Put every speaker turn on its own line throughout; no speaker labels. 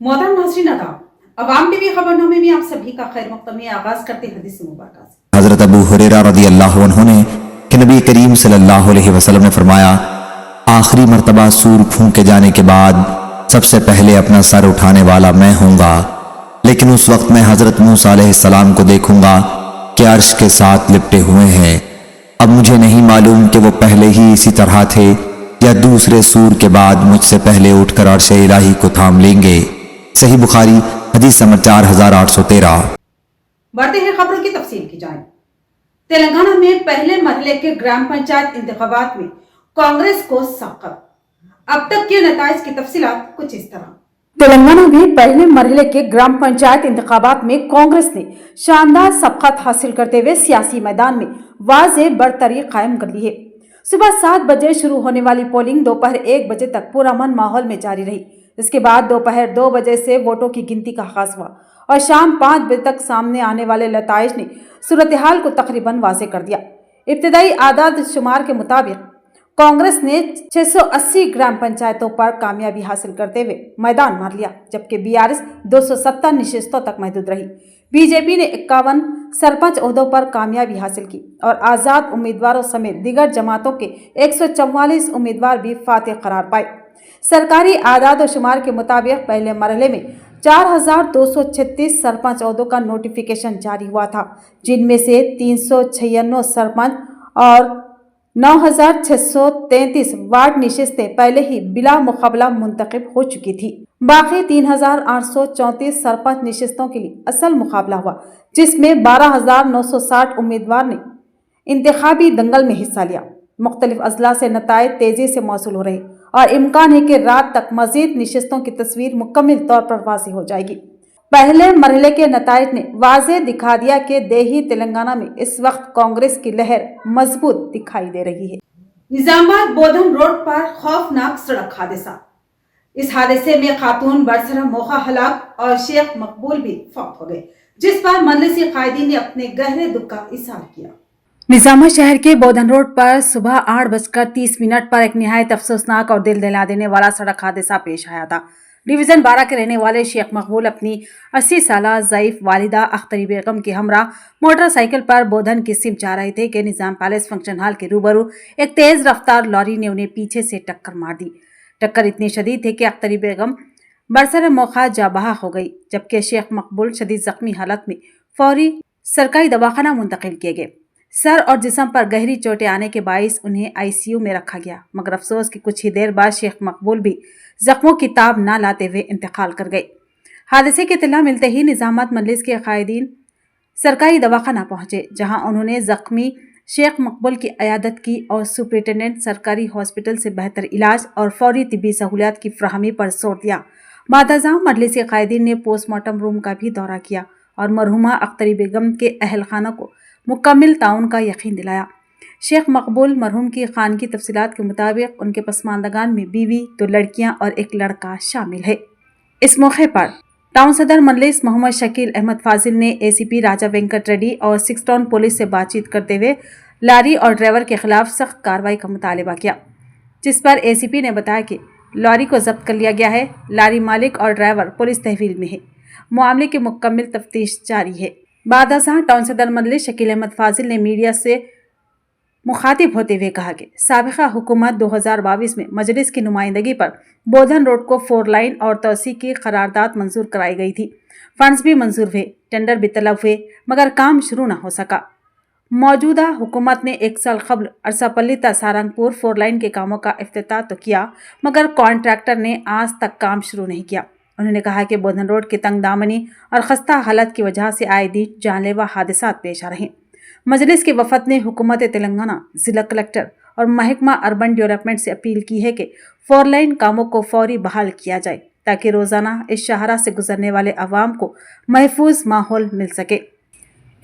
मोहतरम नाज़रीन आदाब, अवाम टीवी खबरनामे में आप सभी का खैर मक़दम है। आगाज़ करते हैं हदीस मुबारक से।
हज़रत अबू हुरैरा रज़ियल्लाहु अन्हु ने कि नबी करीम सल्लल्लाहु अलैहि वसल्लम ने फरमाया, आखिरी मर्तबा सूर फूंके जाने के बाद सबसे पहले अपना सर उठाने वाला मैं हूँगा, लेकिन उस वक्त मैं हज़रत मूसा अलैहिस्सलाम को देखूंगा कि अर्श के साथ लिपटे हुए हैं। अब मुझे नहीं मालूम कि वो पहले ही इसी तरह थे या दूसरे सूर के बाद मुझसे पहले उठकर अर्श इलाही को थाम लेंगे। सही बुखारी हदीस नंबर 4813।
बढ़ते हैं खबरों की तफसील की जाए। तेलंगाना में पहले मरहले के ग्राम पंचायत इंतखाबात में कांग्रेस को सबकत। अब तक के नताइज की तफसीलात कुछ इस तरह। तेलंगाना में पहले मरहले के ग्राम पंचायत इंतखाबात में कांग्रेस ने शानदार सबकत हासिल करते हुए सियासी मैदान में वाज़ेह बरतरी कायम कर ली है। सुबह 7 बजे शुरू होने वाली पोलिंग दोपहर 1 बजे तक पुरअमन माहौल में जारी रही। इसके बाद दोपहर 2 बजे से वोटों की गिनती का आगाज हुआ और शाम 5 बजे तक सामने आने वाले नताइज ने सूरत हाल को तकरीबन वाज़ेह कर दिया। इब्तदाई आदाद शुमार के मुताबिक कांग्रेस ने 680 ग्राम पंचायतों पर कामयाबी हासिल करते हुए मैदान मार लिया, जबकि बीआरएस 270 नशिस्तों तक महदूद रही। बीजेपी ने 51 सरपंच ओहदों पर कामयाबी हासिल की और आज़ाद उम्मीदवारों समेत दीगर जमातों के 144 उम्मीदवार भी फातेह करार पाए। सरकारी आदाद और शुमार के मुताबिक पहले मरहले में 4236 सरपंच ओहदों का नोटिफिकेशन जारी हुआ था, जिनमें से 396 सरपंच और 9633 वार्ड निशिस्तें पहले ही बिला मुकाबला मुंतखब हो चुकी थी। बाकी 3834 सरपंच निशिस्तों के लिए असल मुकाबला हुआ, जिसमें 12960 उम्मीदवार ने इंतखाबी दंगल में हिस्सा लिया। मुख्तलिफ अजला से नताइज तेजी से मौसूल हो रहे और इम्कान है कि रात तक मजीद निशिस्तों की तस्वीर मुकम्मल तौर पर वाज़ेह हो जाएगी। पहले मरहले के नताइज ने वाज़ेह दिखा दिया कि देही तेलंगाना में इस वक्त कांग्रेस की लहर मजबूत दिखाई दे रही है। निजामाबाद बोधन रोड पर खौफनाक सड़क हादसा। इस हादसे में खातून बरसरा मौका हलाक और शेख मकबूल भी फौत हो गए, जिस पर मजलिसी कायदीन ने अपने गहरे दुख का इजहार किया। निजामा शहर के बोधन रोड पर सुबह 8:30 पर एक निहायत अफसोसनाक और दिल दहला देने वाला सड़क हादसा पेश आया था। डिवीजन 12 के रहने वाले शेख मकबूल अपनी 80 साला ज़ईफ वालिदा अख्तरी बेगम के हमरा मोटरसाइकिल पर बोधन की सिम जा रहे थे कि निजाम पैलेस फंक्शन हॉल के रूबरू एक तेज रफ्तार लॉरी ने उन्हें पीछे से टक्कर मार दी। टक्कर इतनी शदीद थी कि अख्तरी बेगम बरसर मौका जाबहा हो गई, जबकि शेख मकबूल शदीद जख्मी हालत में फौरी सरकारी दवाखाना मुंतकिल किए गए। सर और जिस्म पर गहरी चोटें आने के बाइस उन्हें आईसीयू में रखा गया, मगर अफसोस कि कुछ ही देर बाद शेख मकबूल भी जख्मों की ताब न लाते हुए इंतकाल कर गए। हादसे की इत्तला मिलते ही निजामत मजलिस के कायदीन सरकारी दवाखाना पहुंचे, जहां उन्होंने जख्मी शेख मकबूल की अयादत की और सुपरिटेंडेंट सरकारी हॉस्पिटल से बेहतर इलाज और फौरी तिब्बी सहूलियात की फ्राहमी पर जोर दिया। बादशाह मजलिस के कायदीन ने पोस्टमार्टम रूम का भी दौरा किया और मरहुमा अख्तरी बेगम के अहल खाना को मुकम्मल ताउन का यकीन दिलाया। शेख मकबूल मरहूम की खानगी तफसीलात के मुताबिक उनके पसमानदगान में बीवी, 2 लड़कियां और एक लड़का शामिल है। इस मौके पर टाउन सदर मजलिस मोहम्मद शकील अहमद फाजिल ने एसीपी राजा वेंकट रेड्डी और 6 टाउन पुलिस से बातचीत करते हुए लारी और ड्राइवर के खिलाफ सख्त कार्रवाई का मुतालबा किया, जिस पर एसीपी ने बताया कि लॉरी को जब्त कर लिया गया है। लारी मालिक और ड्राइवर पुलिस तहवील में है। मामले की मुकम्मल तफ्तीश जारी है। बादशाह टाउन सदर मजलिस शकील अहमद फाजिल ने मीडिया से मुखातिब होते हुए कहा कि साबिका हुकूमत 2022 में मजलिस की नुमाइंदगी पर बोधन रोड को 4 लाइन और तोसी की करारदाद मंजूर कराई गई थी। फंड्स भी मंजूर हुए, टेंडर भी तलब हुए, मगर काम शुरू न हो सका। मौजूदा हुकूमत ने 1 साल कबल अरसापल्ली ता सारंगपुर 4 लाइन के कामों का इफ्तिताह तो किया, मगर कॉन्ट्रैक्टर ने आज तक काम शुरू नहीं किया। उन्होंने कहा कि बोधन रोड की तंग दामनी और खस्ता हालत की वजह से आए दिन जानलेवा हादसात पेश आ रहे। मजलिस के वफद ने हुकूमत तेलंगाना, जिला कलेक्टर और महकमा अर्बन डेवलपमेंट से अपील की है कि 4 लाइन कामों को फौरी बहाल किया जाए, ताकि रोजाना इस शाहरा से गुजरने वाले अवाम को महफूज माहौल मिल सके।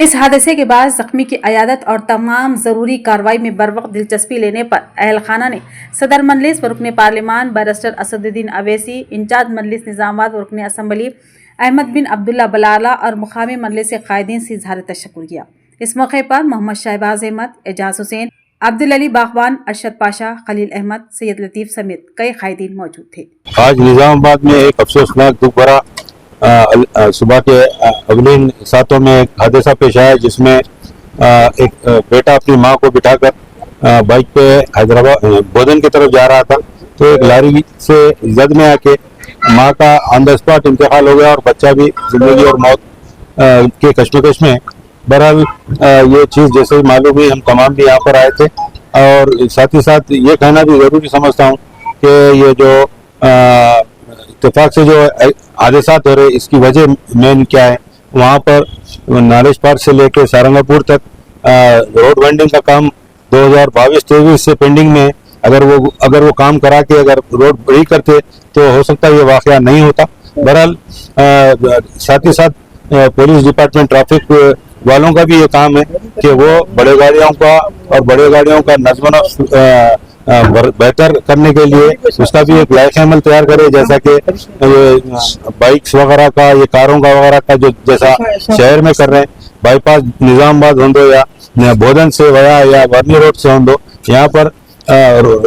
इस हादसे के बाद जख्मी की अयादत और तमाम ज़रूरी कार्रवाई में बरवक्त दिलचस्पी लेने पर अहल खाना ने सदर मजलिस व रुकन पार्लिमान बैरिस्टर असदुद्दीन अवैसी, इंचार्ज मजलिस निजामाबाद व रुकन असम्बली अहमद बिन अब्दुल्ला बलाला और मुकामी मजलिस के कायदीन से इज़हार तशक्कुर किया। इस मौके पर मोहम्मद शहबाज अहमद, एजाज हुसैन, अब्दुल अली बागवान, अरशद पाशा, खलील अहमद, सैयद लतीफ़ समेत कई कायदीन मौजूद थे।
آج نظام آباد میں ایک افسوسناک دکھ بھرا صبح کے اولین ساتوں میں ایک حادثہ پیش آیا، جس میں ایک بیٹا اپنی ماں کو بٹھا کر بائک پہ حیدرآباد بودن کی طرف جا رہا تھا، تو ایک لاری سے زد میں آ کے ماں کا آن دا اسپاٹ انتقال ہو گیا اور بچہ بھی زندگی اور موت کے کشمکش میں۔ بہرحال یہ چیز جیسے ہی معلوم ہوئی، ہم تمام بھی یہاں پر آئے تھے، اور ساتھ ہی ساتھ یہ کہنا بھی ضروری سمجھتا ہوں کہ یہ جو اتفاق سے جو حادثات ہو رہے، اس کی وجہ مین کیا ہے؟ وہاں پر نالج پارک سے لے کے سارنگا پور تک روڈ وینڈنگ کا کام 2022-23 سے پینڈنگ میں، اگر وہ کام کرا کے اگر روڈ بڑی کرتے تو ہو سکتا ہے یہ واقعہ نہیں ہوتا۔ بہرحال ساتھ ہی ساتھ پولیس ڈپارٹمنٹ ٹریفک والوں کا بھی یہ کام ہے کہ وہ بڑے گاڑیوں کا اور بڑے گاڑیوں کا نظم و نسق بہتر کرنے کے لیے اس کا بھی ایک لائحہ عمل تیار کرے، جیسا کہ بائکس وغیرہ کا، یہ کاروں کا وغیرہ کا جو جیسا شہر میں کر رہے ہیں، بائی پاس نظام آباد ہوندو یا بودن سے ویا یا ورنی روڈ سے ہوندو، یہاں پر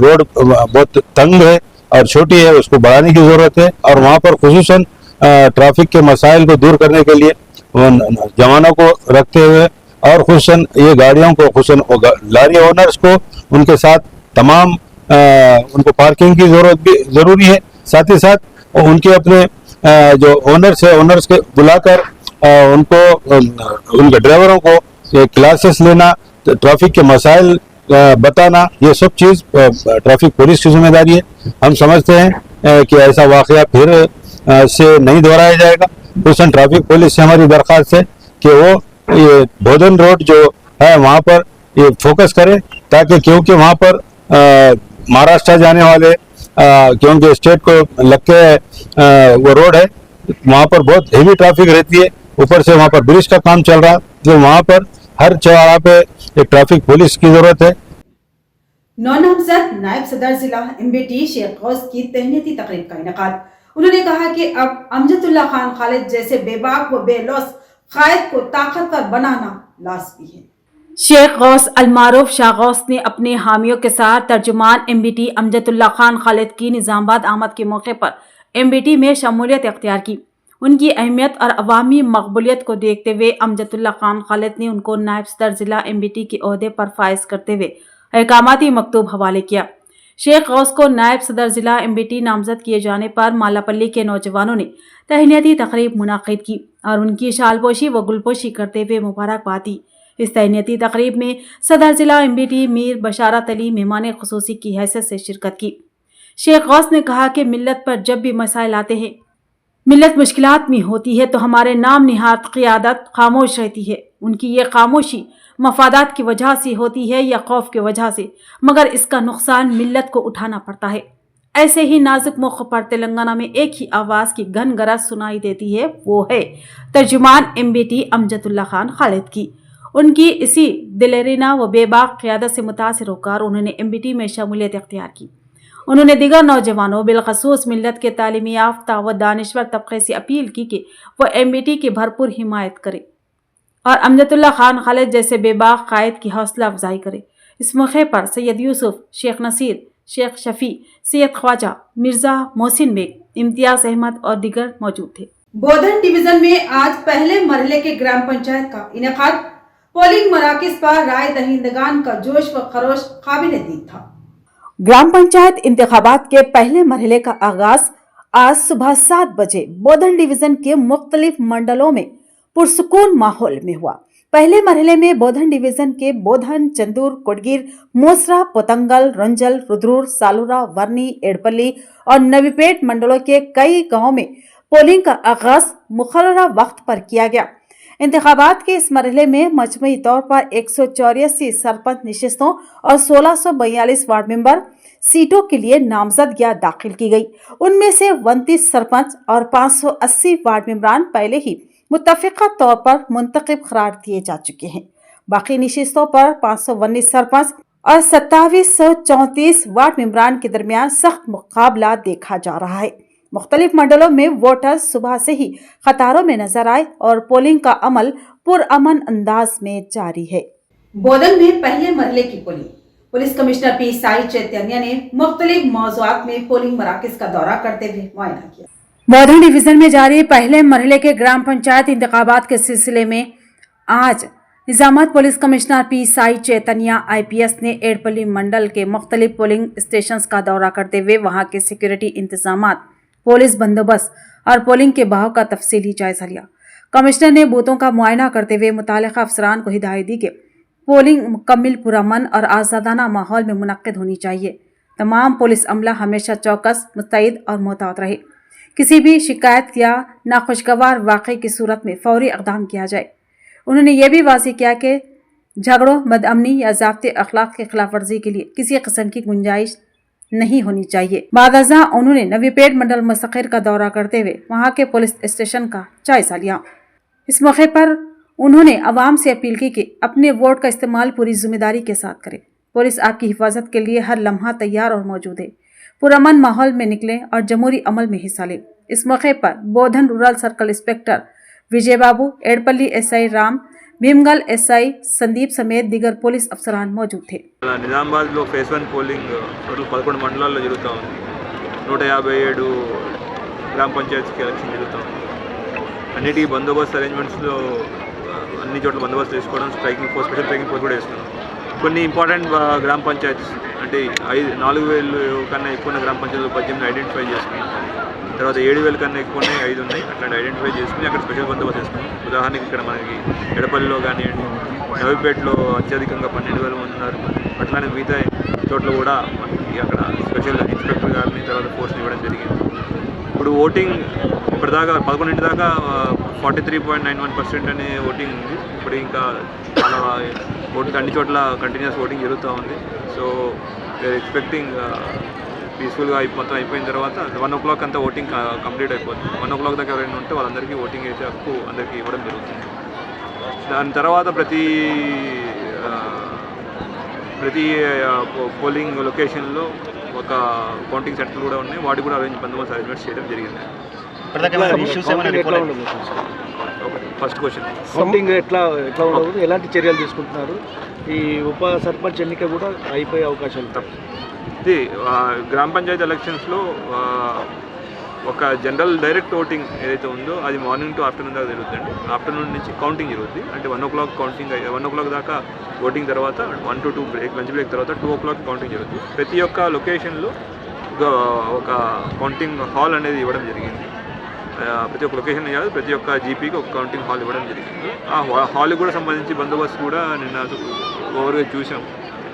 روڈ بہت تنگ ہے اور چھوٹی ہے، اس کو بڑھانے کی ضرورت ہے، اور وہاں پر خصوصاً ٹریفک کے مسائل کو دور کرنے کے لیے جوانوں کو رکھتے ہوئے اور خصوصاً یہ گاڑیوں کو، خصوصاً لاری اونرز کو، ان کے ساتھ تمام ان کو پارکنگ کی ضرورت بھی ضروری ہے، ساتھ ہی ساتھ ان کے اپنے جو اونرز ہے، اونرز کے بلا کر ان کو، ان کے ڈرائیوروں کو کلاسز لینا، ٹریفک کے مسائل بتانا، یہ سب چیز ٹریفک پولیس کی ذمہ داری ہے۔ ہم سمجھتے ہیں کہ ایسا واقعہ پھر سے نہیں دہرایا جائے گا۔ خصوصاً ٹریفک پولیس سے ہماری درخواست ہے کہ وہ یہ بودن روڈ جو ہے وہاں پر یہ فوکس کرے، تاکہ کیونکہ وہاں پر مہاراشٹر جانے والے، کیونکہ اسٹیٹ کو لگ کے وہ روڈ ہے، وہاں پر بہت ہیوی ٹریفک رہتی ہے، اوپر سے وہاں پر برج کا کام چل رہا، جو وہاں پر ہر چوراہے پہ ایک ٹریفک پولیس کی ضرورت ہے۔
نامزد نائب صدر ضلع MBT شیخ غوث کی تہنیتی تقریب کا انعقاد۔ انہوں نے کہا کہ اب امجد اللہ خان خالد جیسے بے باک و بے لوث قائد کو طاقتور بنانا لازمی ہے۔ شیخ غوث المعروف شاہ غوث نے اپنے حامیوں کے ساتھ ترجمان MBT امجد اللہ خان خالد کی نظام آباد آمد کے موقع پر MBT میں شمولیت اختیار کی۔ ان کی اہمیت اور عوامی مقبولیت کو دیکھتے ہوئے امجد اللہ خان خالد نے ان کو نائب صدر ضلع MBT کے عہدے پر فائز کرتے ہوئے احکاماتی مکتوب حوالے کیا۔ شیخ غوث کو نائب صدر ضلع MBT نامزد کیے جانے پر مالاپلی کے نوجوانوں نے تہنیتی تقریب منعقد کی اور ان کی شال پوشی و گل پوشی کرتے ہوئے مبارکباد دی۔ اس تہنیتی تقریب میں صدر ضلع MBT میر بشارت علی مہمان خصوصی کی حیثیت سے شرکت کی۔ شیخ غوث نے کہا کہ ملت پر جب بھی مسائل آتے ہیں، ملت مشکلات میں ہوتی ہے تو ہمارے نام نہاد قیادت خاموش رہتی ہے۔ ان کی یہ خاموشی مفادات کی وجہ سے ہوتی ہے یا خوف کی وجہ سے، مگر اس کا نقصان ملت کو اٹھانا پڑتا ہے۔ ایسے ہی نازک موقع پر تلنگانہ میں ایک ہی آواز کی گھن گرج سنائی دیتی ہے، وہ ہے ترجمان MBT امجد اللہ خان خالد کی۔ ان کی اسی دلیرانہ و بے باک قیادت سے متاثر ہو کر انہوں نے MBT میں شمولیت اختیار کی۔ انہوں نے دیگر نوجوانوں بالخصوص ملت کے تعلیم یافتہ و دانشور طبقے سے اپیل کی کہ وہ MBT کی بھرپور حمایت کرے اور امجد اللہ خان خالد جیسے بے باک قائد کی حوصلہ افزائی کرے۔ اس موقع پر سید یوسف، شیخ نصیر، شیخ شفیع، سید خواجہ، مرزا محسن بیگ، امتیاز احمد اور دیگر موجود تھے۔ بودن ڈویژن میں آج پہلے مرحلے کے گرام پنچایت کا انعقاد۔ پولنگ مراکز پر رائے دہندگان کا جوش و خروش قابل دید تھا۔ گرام پنچایت انتخابات کے پہلے مرحلے کا آغاز آج صبح 7 بجے بودن ڈویژن کے مختلف منڈلوں میں پرسکون ماحول میں ہوا۔ پہلے مرحلے میں بودن ڈویژن کے بودن، چندور، کوڈگیر، موسرا، پوتنگل، رنجل، رودرور، سالورا، ورنی، ایڑپلی اور نوی پیٹ منڈلوں کے کئی گاؤں میں پولنگ کا آغاز مقررہ وقت پر کیا گیا۔ انتخابات کے اس مرحلے میں مجموعی طور پر 184 سرپنچ نشستوں اور 1642 وارڈ ممبر سیٹوں کے لیے نامزدگیاں داخل کی گئی۔ ان میں سے 29 سرپنچ اور 580 وارڈ ممبران پہلے ہی متفقہ طور پر منتخب قرار دیے جا چکے ہیں۔ باقی نشستوں پر 519 سرپنچ اور 2734 وارڈ ممبران کے درمیان سخت مقابلہ دیکھا جا رہا ہے۔ مختلف منڈلوں میں ووٹر صبح سے ہی قطاروں میں نظر آئے اور پولنگ کا عمل پرامن انداز میں جاری ہے۔ بودن میں پہلے مرحلے کی polling police commissioner P Sai Chaitanya ने मुख्तलिफ मौज़ूआत में पोलिंग मराकज़ का दौरा करते हुए मुआयना किया। बौद्धन डिवीजन में जारी पहले मरहले के ग्राम पंचायत इंतखाबात के सिलसिले में आज निजामत पुलिस कमिश्नर पी साई चैतन्य IPS ने एड़पल्ली मंडल के मुख्तलिफ पोलिंग स्टेशंस का दौरा करते हुए वहां के सिक्योरिटी इंतजामात, पुलिस बंदोबस्त और पोलिंग के बहाव का तफसीली जायजा लिया। कमिश्नर ने बूथों का मुआयना करते हुए मुतालिका अफसरान को हिदायत दी कि पोलिंग मुकम्मल पुरअमन और आज़ादाना माहौल में मुनक्किद होनी चाहिए। तमाम पुलिस अमला हमेशा चौकस, मुस्तैद और मोहतात रहे। किसी भी शिकायत या नाखुशगवार वाक़े की सूरत में फौरी इक़दाम किया जाए। उन्होंने ये भी वाज़ेह किया कि झगड़ों, बदअमनी या ज़ाब्ते अखलाक की खिलाफ वर्जी के लिए किसी किस्म की गुंजाइश नहीं होनी चाहिए। बादअज़ा उन्होंने नवीपेट मंडल मुस्तक़िर का दौरा करते हुए वहां के पुलिस स्टेशन का जायजा लिया। इस मौके पर उन्होंने अवाम से अपील की कि अपने वोट का इस्तेमाल पूरी जिम्मेदारी के साथ करें। पुलिस आपकी हिफाजत के लिए हर लम्हा तैयार और मौजूद है। पुरअमन माहौल में निकलें और जमहूरी अमल में हिस्सा लें। इस मौके पर बोधन रूरल सर्कल इंस्पेक्टर विजय बाबू, एड़पल्ली SI राम, भीमगल SI संदीप समेत दीगर पुलिस अफसरान मौजूद थे।
నిజామాబాద్లో ఫేజ్ 1 పోలింగ్ టోటల్ 11 మండలాల్లో జరుగుతూ ఉంది. 157 గ్రామ పంచాయతీకి ఎలక్షన్ జరుగుతూ ఉంది. అన్నిటి బందోబస్తు అరేంజ్మెంట్స్లో అన్ని చోట్ల బందోబస్తు చేసుకోవడం, striking force, special striking force కూడా వేస్తున్నాం. కొన్ని ఇంపార్టెంట్ గ్రామ పంచాయతీస్ అంటే 4,000 కన్నా ఎక్కువ గ్రామ పంచాయతీలు 18 ఐడెంటిఫై చేసుకున్నాం. తర్వాత 7,000 కన్నా ఎక్కువనే 5 ఉన్నాయి. అట్లాంటి ఐడెంటిఫై చేసుకుని అక్కడ స్పెషల్ బందోబస్తు చేసుకున్నాం. ఉదాహరణకి ఇక్కడ మనకి ఎడపల్లిలో కానివ్వండి, నవీపేటలో అత్యధికంగా 12,000 మంది ఉన్నారు. అట్లానే మిగతా చోట్ల కూడా మనకి అక్కడ స్పెషల్ ఇన్స్పెక్టర్ గారిని తర్వాత ఫోర్స్ని ఇవ్వడం జరిగింది. ఇప్పుడు ఓటింగ్ ఇప్పటిదాకా 11 దాకా 43.91% అనే ఓటింగ్ ఉంది. ఇప్పుడు ఇంకా చాలా ఓటింగ్ అన్ని చోట్ల కంటిన్యూస్ ఓటింగ్ జరుగుతూ ఉంది. సో వీఆర్ ఎక్స్పెక్టింగ్ పీస్ఫుల్గా మొత్తం అయిపోయిన తర్వాత 1 o'clock అంతా ఓటింగ్ కంప్లీట్ అయిపోతుంది. 1 o'clock దాకా ఎవరైనా ఉంటే వాళ్ళందరికీ ఓటింగ్ వేసే హక్కు అందరికీ ఇవ్వడం జరుగుతుంది. దాని తర్వాత ప్రతి పోలింగ్ లొకేషన్లో ఒక కౌంటింగ్ సెంటర్లు కూడా ఉన్నాయి. వాటి కూడా బందోబస్తు అరేంజ్మెంట్స్ చేయడం జరిగింది. ఫస్ట్ క్వశ్చన్,
కౌంటింగ్ ఎట్లా ఉండదు, ఎలాంటి చర్యలు తీసుకుంటున్నారు? ఈ ఉప సర్పంచ్ ఎన్నిక కూడా అయిపోయే అవకాశాలు తప్ప
ఇది గ్రామ పంచాయతీ ఎలక్షన్స్లో ఒక జనరల్ డైరెక్ట్ ఓటింగ్ ఏదైతే ఉందో అది మార్నింగ్ టు ఆఫ్టర్నూన్ దాకా జరుగుతుంది. ఆఫ్టర్నూన్ నుంచి కౌంటింగ్ జరుగుతుంది. అంటే 1 o'clock కౌంటింగ్, 1 o'clock దాకా ఓటింగ్ తర్వాత 1 to 2 బ్రేక్, లంచ్ బ్రేక్ తర్వాత 2 o'clock కౌంటింగ్ జరుగుతుంది. ప్రతి ఒక్క లొకేషన్లో ఒక కౌంటింగ్ హాల్ అనేది ఇవ్వడం జరిగింది. ప్రతి ఒక్క లొకేషన్ కాదు, ప్రతి ఒక్క జీపీకి ఒక కౌంటింగ్ హాల్ ఇవ్వడం జరిగింది. ఆ హాల్కి కూడా సంబంధించి బందోబస్తు కూడా నిన్న ఓవర్గా చూసాం.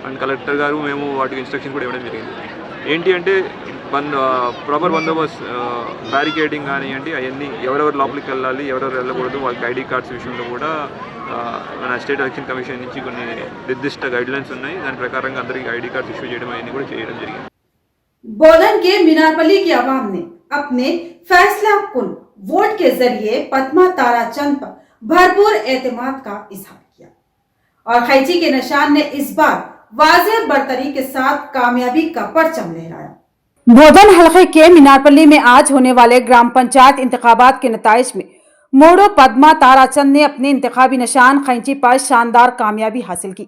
అండ్ కలెక్టర్ గారు మేము వాటికి ఇన్స్ట్రక్షన్ కూడా ఇవ్వడం జరిగింది. ఏంటి అంటే ప్రాపర్ బందోబస్తు, బ్యారికేడింగ్ కానివ్వండి, అవన్నీ ఎవరెవరు లోపలికి వెళ్ళాలి, ఎవరెవరు వెళ్ళకూడదు, వాళ్ళకి ఐడి కార్డ్స్ విషయంలో కూడా మన స్టేట్ ఎలక్షన్ కమిషన్ నుంచి కొన్ని నిర్దిష్ట గైడ్లైన్స్ ఉన్నాయి. దాని ప్రకారంగా అందరికీ ఐడి కార్డ్స్ ఇష్యూ చేయడం అవన్నీ కూడా చేయడం జరిగింది.
बोधन के मीनारपल्ली की आवाम ने अपने फैसला कुन वोट के जरिए पद्मा ताराचंद पर भरपूर एतमाद का इजहार किया और खैची के निशान ने इस बार वाज़ेह बरतरी के साथ कामयाबी का परचम लहराया। बोधन हलके के मीनारपल्ली में आज होने वाले ग्राम पंचायत इंतखाबात के नताइज में मोड़ो पद्मा ताराचंद ने अपने इंतखाबी निशान खैची पर शानदार कामयाबी हासिल की।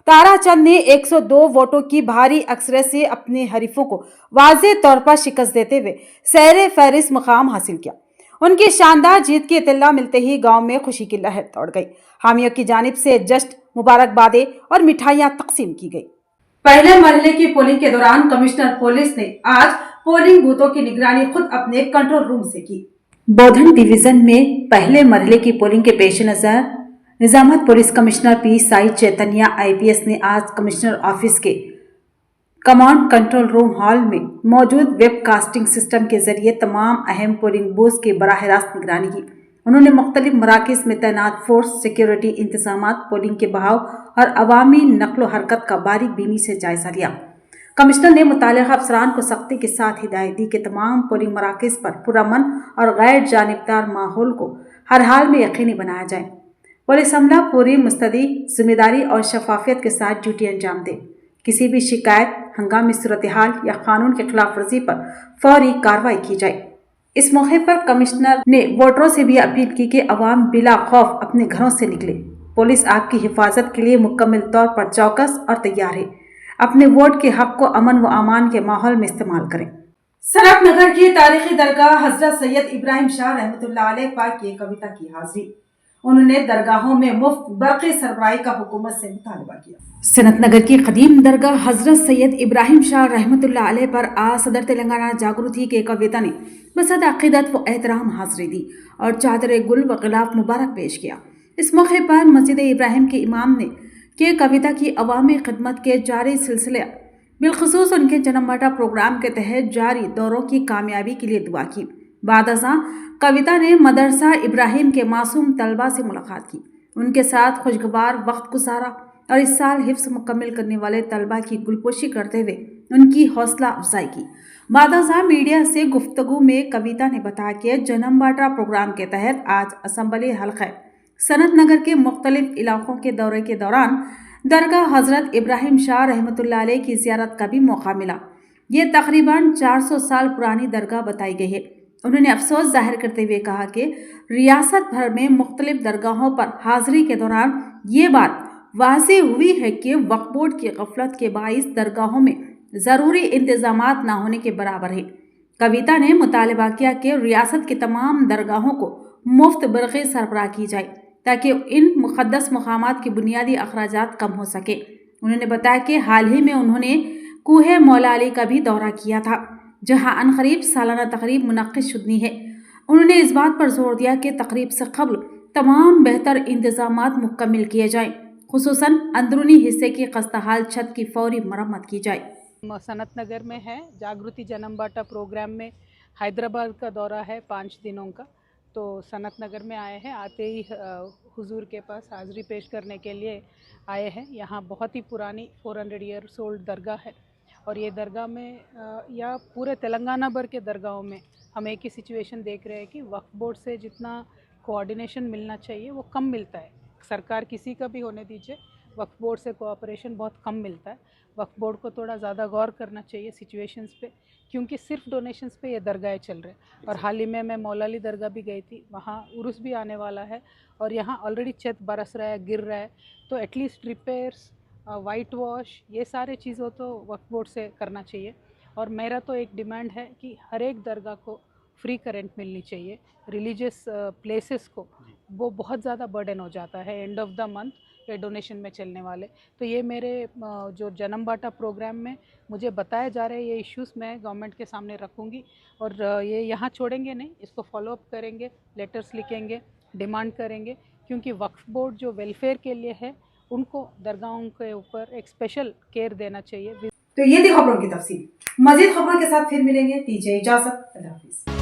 ताराचंद ने 102 वोटों की भारी अक्सरियत से अपने हरीफों को वाज़ेह तौर पर शिकस्त देते हुए सैरे फहरिस्त मुकाम हासिल किया। उनकी शानदार जीत की इत्तला मिलते ही गांव में खुशी की लहर दौड़ गई। हामियों की जानिब से जश्न, मुबारकबादें और मिठाइयां तकसीम की गई। पहले मरहले की पोलिंग के दौरान कमिश्नर पुलिस ने आज पोलिंग बूथों की निगरानी खुद अपने कंट्रोल रूम से की। बोधन डिवीजन में पहले मरहले की पोलिंग के पेश नजर निजामत पुलिस कमिश्नर पी साई चैतन्य IPS ने आज कमिश्नर ऑफिस के कमांड कंट्रोल रूम हॉल में मौजूद वेब कास्टिंग सिस्टम के जरिए तमाम अहम पोलिंग बूथ की बराह रास्त निगरानी की। उन्होंने मुख्तलिफ मराकज़ में तैनात फोर्स, सिक्योरिटी इंतजामात, पोलिंग के बहाव और अवामी नक्लो हरकत का बारीक बीनी से जायजा लिया। कमिश्नर ने मुतालिका अफसरान को सख्ती के साथ हिदायत दी कि तमाम पोलिंग मराकज़ पर पुरअमन और गैर जानिबदार माहौल को हर हाल में यकीनी बनाया जाए। पुलिस अमला पूरी मुस्तदी, जिम्मेदारी और शफाफियत के साथ ड्यूटी अंजाम दे। किसी भी शिकायत, हंगामी सूरत हाल या कानून के खिलाफ वर्जी पर फौरी कार्रवाई की जाए। इस मौके पर कमिश्नर ने वोटरों से भी अपील की कि अवाम बिला खौफ अपने घरों से निकले। पुलिस आपकी हिफाजत के लिए मुकम्मल तौर पर चौकस और तैयार है। अपने वोट के हक को अमन व अमान के माहौल में इस्तेमाल करें। सनत नगर की तारीखी दरगाह हजरत सैयद इब्राहिम शाह रहमतुल्लाह अलैह पर की कविता की हाजिरी। उन्होंने दरगाहों में मुफ्त बरक़ी सरबराही का हुकूमत से मुतालबा किया। सनत नगर की कदीम दरगाह हजरत सैयद इब्राहिम शाह रहमतुल्लाह अलैह पर आज सदर तेलंगाना जागृति के कविता ने बसद अक़ीदत व एहतराम हाजिरी दी और चादर गुल व गिलाफ मुबारक पेश किया। इस मौके पर मस्जिद इब्राहिम के इमाम ने के कविता की अवामी खिदमत के जारी सिलसिले बिलखसूस उनके जन्मबाटा प्रोग्राम के तहत जारी दौरों की कामयाबी के लिए दुआ की। बाद अज़ां कविता ने मदरसा इब्राहिम के मासूम तलबा से मुलाकात की, उनके साथ खुशगवार वक्त गुजारा और इस साल हिफ्स मुकम्मल करने वाले तलबा की गुलपोशी करते हुए उनकी हौसला अफजाई की। बाद अज़ां मीडिया से गुफ्तगू में कविता ने बताया कि जन्मबाटा प्रोग्राम के तहत आज असम्बली हल्का सनत नगर के मुख्तलिफ इलाकों के दौरे के दौरान दरगाह हजरत इब्राहिम शाह रहमतुल्लाह अलैह की ज़ियारत का भी मौका मिला। ये तकरीबन 400 साल पुरानी दरगाह बताई गई है। उन्होंने अफसोस जाहिर करते हुए कहा कि रियासत भर में मुख्तलिफ दरगाहों पर हाजिरी के दौरान ये बात वाज़ेह हुई है कि वक्फ बोर्ड की गफलत के बाइस दरगाहों में ज़रूरी इंतजामात न होने के बराबर है। कविता ने मुतालबा किया कि रियासत के तमाम दरगाहों को मुफ्त बरक़ी सरबराह की जाए ताकि इन मुक़द्दस मकामात की बुनियादी अखराजात कम हो सके। उन्होंने बताया कि हाल ही में उन्होंने कूहे मौला अली का भी दौरा किया था, जहां अनकरीब सालाना तकरीब मुनक्किद शुदनी है। उन्होंने इस बात पर जोर दिया कि तकरीब से कबल तमाम बेहतर इंतजामात मुकम्मल किए जाएं, खुसूसन अंदरूनी हिस्से की खस्ताहाल छत की फौरी मरम्मत की जाए।
सनत नगर में है जागृति जन्मबाटा प्रोग्राम में हैदराबाद का दौरा है 5 दिनों का, तो सनत नगर में आए हैं। आते ही हुजूर के पास हाज़िरी पेश करने के लिए आए हैं। यहाँ बहुत ही पुरानी 400 ईयर्स ओल्ड दरगाह है और ये दरगाह में या पूरे तेलंगाना भर के दरगाहों में हम एक ही सिचुएशन देख रहे हैं कि वक्फ बोर्ड से जितना कोऑर्डिनेशन मिलना चाहिए वो कम मिलता है। सरकार किसी का भी होने दीजिए, वक्फ बोर्ड से कोऑपरेशन बहुत कम मिलता है। वक्फ बोर्ड को थोड़ा ज़्यादा गौर करना चाहिए सिचुएशंस पे, क्योंकि सिर्फ डोनेशंस पे ये दरगाहें चल रहे हैं। और हाल ही में मैं मौला अली दरगाह भी गई थी, वहाँ उर्स भी आने वाला है और यहाँ ऑलरेडी छत बरस रहा है, गिर रहा है, तो एटलीस्ट रिपेयर्स, वाइट वॉश, ये सारे चीज़ों तो वक्फ बोर्ड से करना चाहिए। और मेरा तो एक डिमांड है कि हर एक दरगाह को फ्री करंट मिलनी चाहिए। रिलीजियस प्लेसेस को वो बहुत ज़्यादा बर्डन हो जाता है एंड ऑफ द मंथ ये डोनेशन में चलने वाले। तो ये मेरे जो जन्मबाटा प्रोग्राम में मुझे बताए जा रहे ये इश्यूज़ मैं गवर्नमेंट के सामने रखूँगी और ये यहाँ छोड़ेंगे नहीं, इसको फॉलो अप करेंगे, लेटर्स लिखेंगे, डिमांड करेंगे, क्योंकि वक्फ बोर्ड जो वेलफेयर के लिए है उनको दरगाहों के ऊपर एक स्पेशल केयर देना चाहिए।
तो ये थी खबरों की तफसील। मज़ीद खबरों के साथ फिर मिलेंगे, दीजिए इजाज़त, अल्लाह हाफ़िज़।